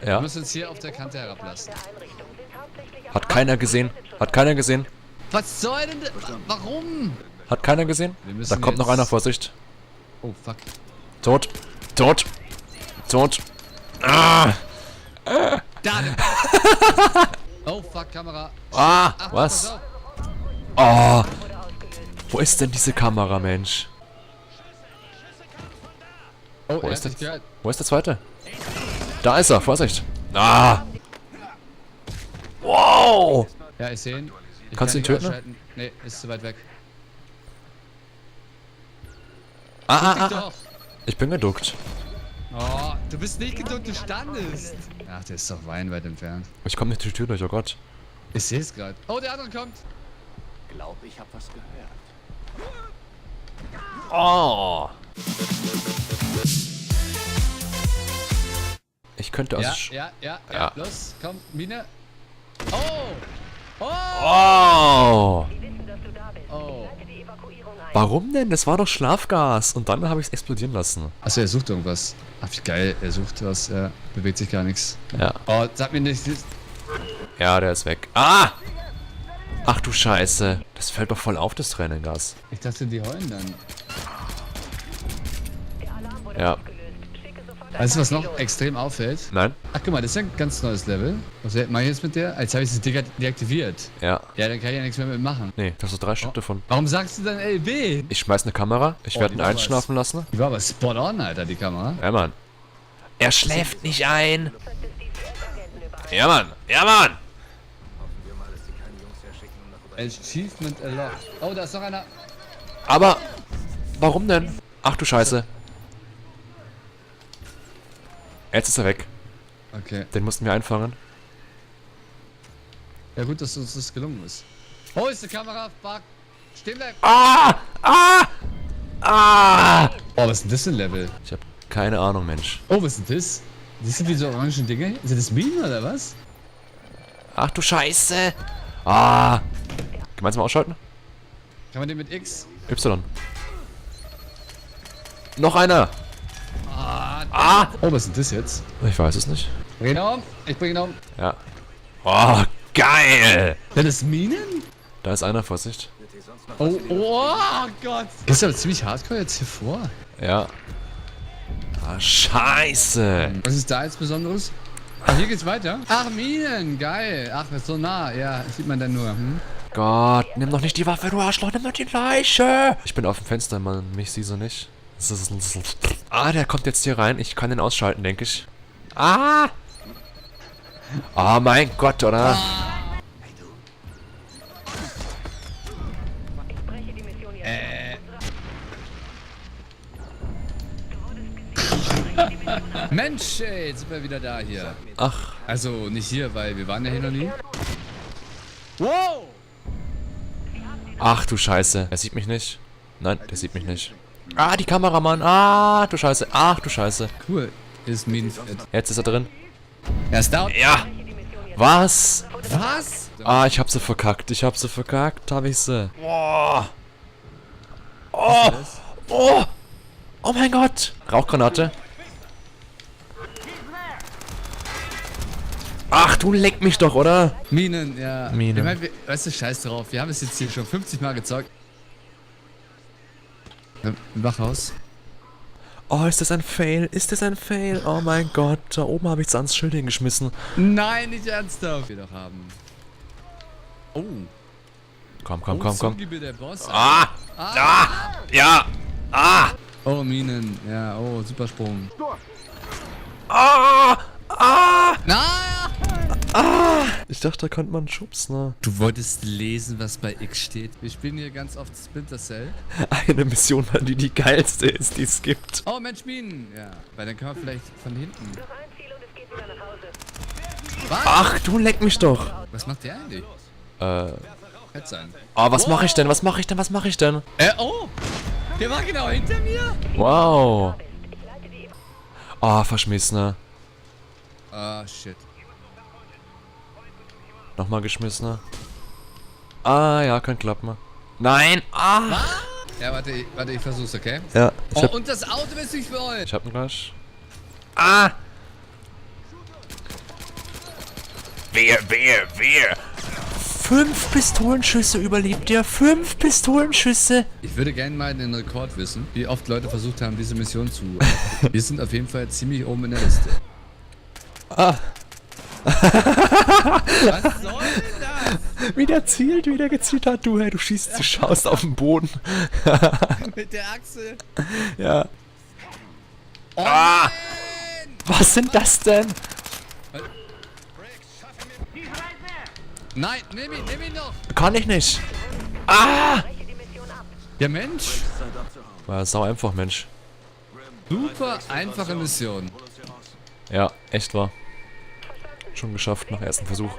Wir Ja. müssen uns hier auf der Kante herablassen. Hat keiner gesehen. Hat keiner gesehen. Was soll denn das? Warum? Hat keiner gesehen? Wir müssen Da kommt noch jetzt- einer, Vorsicht. Oh, fuck. Tot. Tot. Tot. Ah. Da! Oh, fuck, Kamera. Ah. Ach, Was? pass auf. Oh. Wo ist denn diese Kamera, Mensch? Oh, Wo er ist hat dich der? gehört. Wo ist der zweite? Da ist er. Vorsicht. Ah. Wow. Ja, ich sehe ihn. Ich Kannst du kann ihn nicht töten? ausschalten. Nee, ist zu weit weg. Ah. Doch. Ich bin geduckt. Oh, du bist nicht geduckt, du standest. Ach, der ist doch weit entfernt. Ich komme nicht durch die Tür durch, oh Gott. Ich sehe es gerade. Oh, der andere kommt. Glaub, ich hab was gehört. Oh. Ich könnte Ja, aus... ja. Ja. Los, komm, Mine. Oh! Oh! Oh. Oh! Warum denn? Das war doch Schlafgas. Und dann habe ich es explodieren lassen. Achso, er sucht irgendwas. Ach, wie geil. Er sucht was. Er bewegt sich gar nichts. Ja. Oh, sag mir nicht. Ja, der ist weg. Ah! Ach du Scheiße. Das fällt doch voll auf, das Tränengas. Ich dachte, die heulen dann. Ja. Weißt du, was noch extrem auffällt? Nein? Ach, guck mal, das ist ja ein ganz neues Level. Was mache ich jetzt mit der? Jetzt habe ich sie deaktiviert. Ja. Ja, dann kann ich ja nichts mehr mit machen. Nee, das sind 3 Stück davon. Warum sagst du dann LB? Ich schmeiß eine Kamera. Ich Oh, werde die ihn war einschlafen lassen. Die war aber spot on, Alter, die Kamera. Ja, Mann. Er schläft nicht ein. Ja, Mann. Ja, Mann. Achievement unlocked. Oh, da ist noch einer. Aber, warum denn? Ach du Scheiße. Jetzt ist er weg. Okay. Den mussten wir einfangen. Ja, gut, dass uns das gelungen ist. Oh, ist die Kamera? Fuck. Stehen bleiben. Ah! Ah! Ah! Oh, was ist denn das für ein Level? Ich habe keine Ahnung, Mensch. Oh, was ist denn das? Siehst du diese orangen Dinge? Sind das Minen oder was? Ach du Scheiße. Ah! Gemeinsam ausschalten? Kann man den mit X? Y. Noch einer. Ah! Oh, was ist denn das jetzt? Ich weiß es nicht. Bring ihn um. Ich bring ihn um. Ja. Oh, geil! Sind das Minen? Da ist einer, Vorsicht. Oh, oh Gott. Gehst du aber ziemlich hardcore jetzt hier vor? Ja. Ah, Scheiße. Was ist da jetzt Besonderes? Ah, hier geht's weiter. Ach, Minen. Geil. Ach, das ist so nah. Ja, das sieht man dann nur. Hm? Gott, nimm doch nicht die Waffe, du Arschloch, nimm doch die Leiche! Ich bin auf dem Fenster, Mann, mich sieh so nicht. Ah, der kommt jetzt hier rein. Ich kann den ausschalten, denke ich. Ah! Oh mein Gott, oder? Mensch, ey, jetzt sind wir wieder da hier. Ach, Also nicht hier, weil wir waren ja hier noch nie. Wow! ach du Scheiße. Er sieht mich nicht. Nein, der sieht mich nicht. Ah, die Kameramann. Ah, du Scheiße. Ach du Scheiße. Cool. Ist Minenfett. Jetzt ist er drin. Er ist down. Ja. Was? Was? Ah, ich hab sie verkackt. Ich hab sie verkackt. Hab ich sie. Boah. Oh. Oh. Oh mein Gott. Rauchgranate. Ach, du leck mich doch, oder? Minen, ja. Minen. Ich mein, weißt du, scheiß drauf. Wir haben es jetzt hier schon 50 Mal gezockt. Im Wachhaus. Oh, ist das ein Fail? Ist das ein Fail? Oh mein Gott. Da oben habe ich es ans Schild hingeschmissen. Nein, nicht ernsthaft. Wir doch haben. Oh. Komm, komm, komm, komm. Zugibe der Boss. Ah! Ah! Ja! Ah! Oh, Minen. Ja, oh, Supersprung. Ah! Ah! Na! Ich dachte, da konnte man schubsen, ne? Du wolltest lesen, was bei X steht. Wir spielen hier ganz oft Splinter Cell. Eine Mission, weil die geilste ist, die es gibt. Oh, Mensch, Minen. Ja, weil dann können wir vielleicht von hinten. Was? Ach, du leck mich doch. Was macht der eigentlich? Fett sein. Oh, was mache ich denn? Was mache ich denn? Was mache ich denn? Oh! Der war genau hinter mir! Wow. Oh, verschmissener. Ah, shit. Nochmal geschmissener. Ah, ja, kann klappen. Nein! Ah! Ja, warte, ich versuch's, okay? Ja, Und das Auto ist nicht für euch! ich hab ihn gleich. Ah! Wehe. 5 Pistolenschüsse überlebt ihr. 5 Pistolenschüsse. Ich würde gerne mal den Rekord wissen, wie oft Leute versucht haben, diese Mission zu... Wir sind auf jeden Fall ziemlich oben in der Liste. Was soll denn das? Wie der zielt, wie der gezielt hat. Du schießt, du schaust auf den Boden. Mit der Achse. Ja. Oh, Ah! nein! Was sind das denn? Nein, nimm ihn noch. Kann ich nicht. Ah! Ja, Mensch. War sau einfach, Mensch. Super einfache Mission. Ja, echt wahr. Schon geschafft nach ersten Versuch.